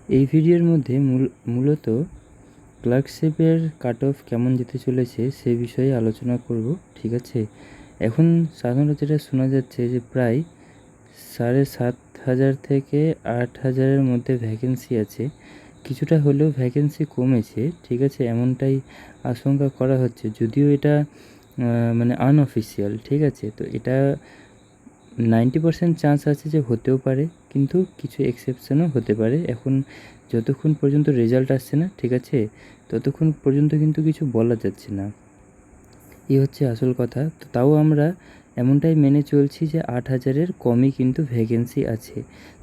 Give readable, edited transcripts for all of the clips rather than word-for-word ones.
এই ভিডিওর মধ্যে মূলত ক্লার্কশিপের কাট অফ কেমন যেতে চলেছে সে বিষয়ে আলোচনা করব। ঠিক আছে, এখন সাধারণত যেটা শোনা যাচ্ছে যে প্রায় 7,500 থেকে 8,000-এর মধ্যে ভ্যাকেন্সি আছে। কিছুটা হলেও ভ্যাকেন্সি কমেছে, ঠিক আছে, এমনটাই আশঙ্কা করা হচ্ছে, যদিও এটা মানে আনঅফিসিয়াল। ঠিক আছে, তো এটা 90% চান্স আছে যে হতেও পারে, কিন্তু কিছু এক্সেপশনও হতে পারে। এখন যতক্ষণ পর্যন্ত রেজাল্ট আসছে না, ঠিক আছে, ততক্ষণ পর্যন্ত কিন্তু কিছু বলা যাচ্ছে না, এই হচ্ছে আসল কথা। তো তাও আমরা এমনটাই মেনে চলছি যে 8,000-এর কমই কিন্তু ভ্যাকেন্সি আছে।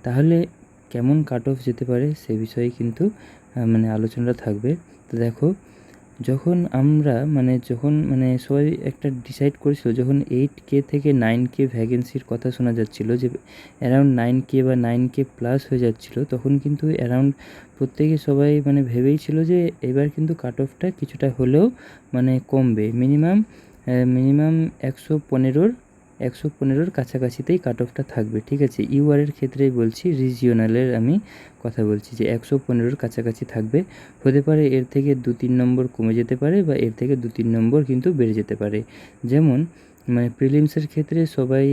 তাহলে কেমন কাট অফ যেতে পারে সে বিষয়ে কিন্তু মানে আলোচনাটা থাকবে। তো দেখো, যখন সবাই একটা ডিসাইড করেছিল, যখন 8K থেকে 9K ভ্যাকেন্সির কথা শোনা যাচ্ছিল, যে অ্যারাউন্ড 9K বা 9K প্লাস হয়ে যাচ্ছিল, তখন কিন্তু অ্যারাউন্ড প্রত্যেকে সবাই ভেবেই ছিল যে এবার কিন্তু কাট অফটা কিছুটা হলেও কমবে। মিনিমাম 115-র কাছাকাছিতেই কাট অফটা থাকবে। ঠিক আছে, ইউআরের ক্ষেত্রেই বলছি, রিজিওনালের আমি কথা বলছি, যে 115-র কাছাকাছি থাকবে। হতে পারে এর থেকে 2-3 নম্বর কমে যেতে পারে, বা এর থেকে 2-3 নম্বর কিন্তু বেড়ে যেতে পারে। যেমন প্রিলিমসের ক্ষেত্রে সবাই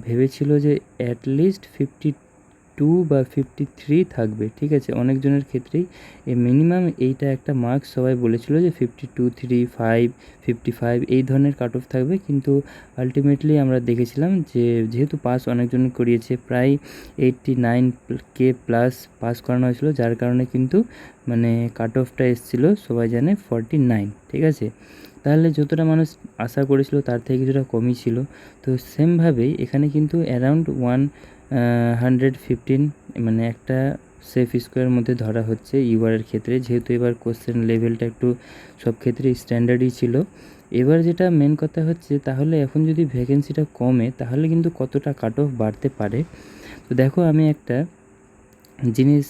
ভেবেছিল যে অ্যাটলিস্ট 52 বা 53 থাকবে। ঠিক আছে, অনেকজনের ক্ষেত্রেই মিনিমাম এইটা একটা মার্কস সবাই বলেছিল যে 52, 3, 5, 55 এই ধরনের কাট অফ থাকবে। কিন্তু আলটিমেটলি আমরা দেখেছিলাম যে যেহেতু পাস অনেকজন করিয়েছে, প্রায় 89K প্লাস পাস করানো হয়েছিল, যার কারণে কিন্তু কাট অফটা এসেছিলো সবাই জানে 49। ঠিক আছে, তাহলে যতটা মানুষ আশা করেছিল তার থেকে কিছুটা কমই ছিল। তো সেমভাবেই এখানে কিন্তু অ্যারাউন্ড 115 একটা সেফ স্কোয়ারের মধ্যে ধরা হচ্ছে ইউআরের ক্ষেত্রে, যেহেতু এবার কোশ্চেন লেভেলটা একটু সব ক্ষেত্রে স্ট্যান্ডার্ডই ছিল। এবার যেটা মেন কথা হচ্ছে, তাহলে এখন যদি ভ্যাকেন্সিটা কমে তাহলে কিন্তু কতটা কাট অফ বাড়তে পারে। তো দেখো, আমি একটা জিনিস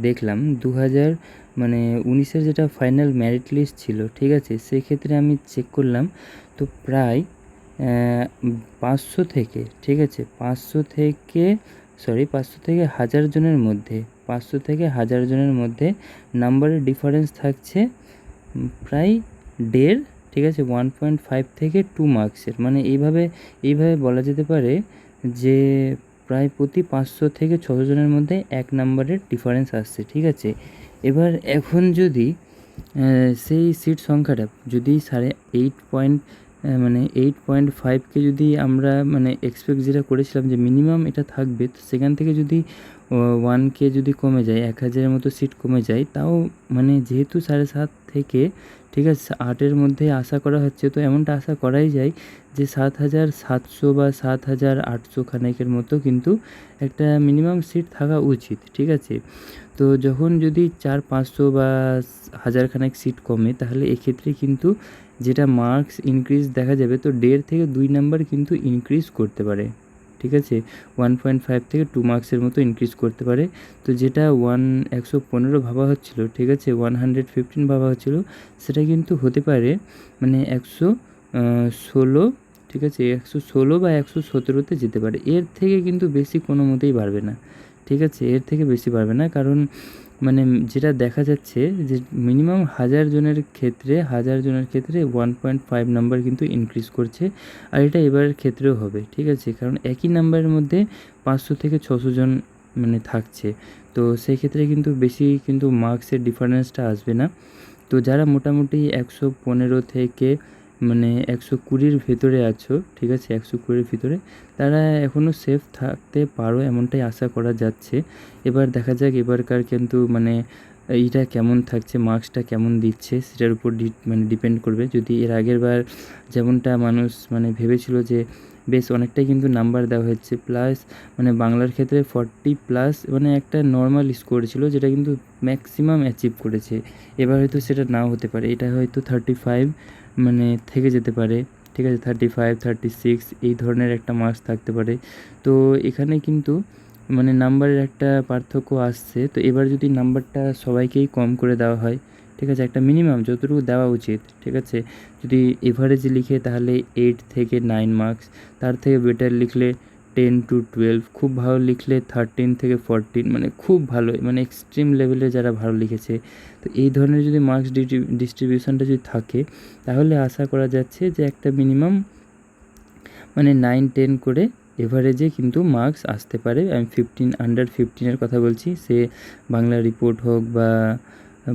দেখলাম 2019-এর যেটা ফাইনাল মেরিট লিস্ট ছিল, ঠিক আছে, সেক্ষেত্রে আমি চেক করলাম। তো প্রায় 500 থেকে, ঠিক আছে, 500 থেকে 1000 জনের মধ্যে, 500 থেকে 1000 জনের মধ্যে নাম্বারের ডিফারেন্স থাকছে প্রায় 1.5, ঠিক আছে, 1.5 থেকে 2 মার্কসের। এইভাবে বলা যেতে পারে যে প্রায় প্রতি 500 থেকে 600 জনের মধ্যে 1 নাম্বারের ডিফারেন্স আসছে। ঠিক আছে, এবার এখন যদি সেই সিট সংখ্যাটা যদি 8.5কে যদি আমরা এক্সপেক্ট যেটা করেছিলাম যে মিনিমাম এটা থাকবে, তো সেখান থেকে যদি 1K যদি কমে যায়, 1,000-এর মতো সিট কমে যায়, তাও যেহেতু 7.5 থেকে, ঠিক আছে, 8-এর মধ্যে আশা করা হচ্ছে, তো এমনটা আশা করাই যায় যে 7,700 বা 7,800 খানেকের মতো কিন্তু একটা মিনিমাম সিট থাকা উচিত। ঠিক আছে, তো যখন যদি 400-500 বা 1,000 খানেক সিট কমে, তাহলে এক্ষেত্রে কিন্তু যেটা মার্কস ইনক্রিজ দেখা যাবে, তো 1.5 থেকে 2 নাম্বার কিন্তু ইনক্রিজ করতে পারে। ঠিক আছে, 1.5 থেকে 2 মার্কসের মতো ইনক্রিজ করতে পারে। তো যেটা 115 ভাবা হচ্ছিল, ঠিক আছে, 115 ভাবা হচ্ছিল, সেটা কিন্তু হতে পারে 116, ঠিক আছে, 116 বা 117-তে যেতে পারে। এর থেকে কিন্তু বেশি কোনো মতেই বাড়বে না। ঠিক আছে, এর থেকে বেশি বাড়বে না, কারণ যেটা দেখা যাচ্ছে যে মিনিমাম 1,000 জনের ক্ষেত্রে 1.5 নাম্বার কিন্তু ইনক্রিজ করছে, আর এটা এবারের ক্ষেত্রেও হবে। ঠিক আছে, কারণ একই নাম্বারের মধ্যে 500 থেকে 600 জন থাকছে, তো সেই ক্ষেত্রে কিন্তু বেশি কিন্তু মার্কসের ডিফারেন্সটা আসবে না। তো যারা মোটামুটি 115 থেকে 120-র ভেতরে আছো, ঠিক আছে, 120-র ভিতরে, তারা এখনও সেফ থাকতে পারো, এমনটাই আশা করা যাচ্ছে। এবার দেখা যাক এবারকার কিন্তু এইটা কেমন থাকছে, মার্কসটা কেমন দিচ্ছে, সেটার উপর ডিপেন্ড করবে। যদি এর আগের বার যেমনটা মানুষ ভেবেছিল যে বেশ অনেকটাই কিন্তু নাম্বার দেওয়া হচ্ছে, প্লাস বাংলার ক্ষেত্রে 40+ একটা নর্মাল স্কোর ছিল, যেটা কিন্তু ম্যাক্সিমাম অ্যাচিভ করেছে। এবার হয়তো সেটা নাও হতে পারে, এটা হয়তো 35 থেকে যেতে পারে। ঠিক আছে, 35, 36 এই ধরনের একটা মার্কস থাকতে পারে। তো এখানে কিন্তু নাম্বারের একটা পার্থক্য আসছে। তো এবার যদি নাম্বারটা সবাইকেই কম করে দেওয়া হয়, ঠিক আছে, একটা মিনিমাম যতটুকু দেওয়া উচিত, ঠিক আছে, যদি এভারেজ লিখে তাহলে 8 থেকে 9 মার্কস, তার থেকে বেটার লিখলে 10 to 12, খুব ভালো লিখলে 13 থেকে 14, মানে খুব ভালো, মানে এক্সট্রিম লেভেলে যারা ভালো লিখেছে। তো এই ধরনের যদি মার্কস ডিস্ট্রিবিউশনটা যদি থাকে, তাহলে আশা করা যাচ্ছে যে একটা মিনিমাম মানে 9-10 করে এভারেজে কিন্তু মার্কস আসতে পারে। আমি 15 আন্ডার 15-এর কথা বলছি, সে বাংলা রিপোর্ট হোক বা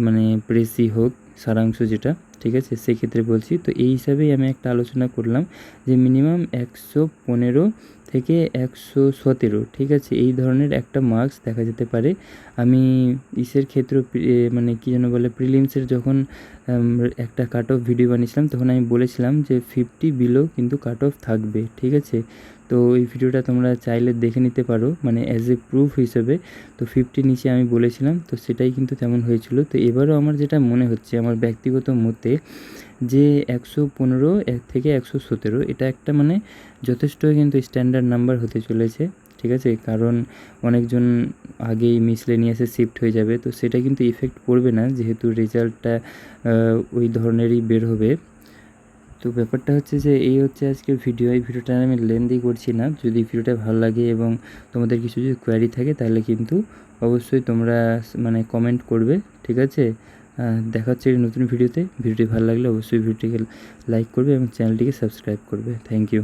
মানে প্রেসই হোক, সারাংশ যেটা, ঠিক আছে, সেক্ষেত্রে বলছি। তো এই হিসাবেই আমি একটা আলোচনা করলাম যে মিনিমাম 115 থেকে 117, ঠিক আছে, এই ধরনের একটা মার্কস দেখা যেতে পারে। আমি ইসের ক্ষেত্রেও মানে কী যেন বলে, প্রিলিমসের যখন একটা কাট অফ ভিডিও বানিয়েছিলাম, তখন আমি বলেছিলাম যে 50 বিলো কিন্তু কাট অফ থাকবে, ঠিক আছে। তো এই ভিডিওটা তোমরা চাইলে দেখে নিতে পারো, মানে অ্যাজ এ প্রুফ হিসেবে। তো 50 নিচে আমি বলেছিলাম, তো সেটাই কিন্তু তেমন হয়েছিল। তো এবারও আমার যেটা মনে হচ্ছে, আমার ব্যক্তিগত মতে, যে 115 থেকে 117 এটা একটা মানে যথেষ্ট কিন্তু স্ট্যান্ডার্ড নাম্বার হতে চলেছে, ঠিক আছে। কারণ অনেকজন আগেই মিসলেনিয়াসে শিফট হয়ে যাবে, তো সেটা কিন্তু ইফেক্ট পড়বে না, যেহেতু রেজাল্টটা ওই ধরনেরই বের হবে। তো ব্যাপারটা হচ্ছে যে এই হচ্ছে আজকের ভিডিও। এই ভিডিওটা আমি লেন্দি করছি না। যদি ভিডিওটা ভালো লাগে এবং তোমাদের কিছু যদি কোয়ারি থাকে, তাহলে কিন্তু অবশ্যই তোমরা মানে কমেন্ট করবে, ঠিক আছে। দেখা হচ্ছে নতুন ভিডিওতে। ভিডিওটি ভালো লাগলে অবশ্যই ভিডিওটিকে লাইক করবে এবং চ্যানেলটিকে সাবস্ক্রাইব করবে। Thank you.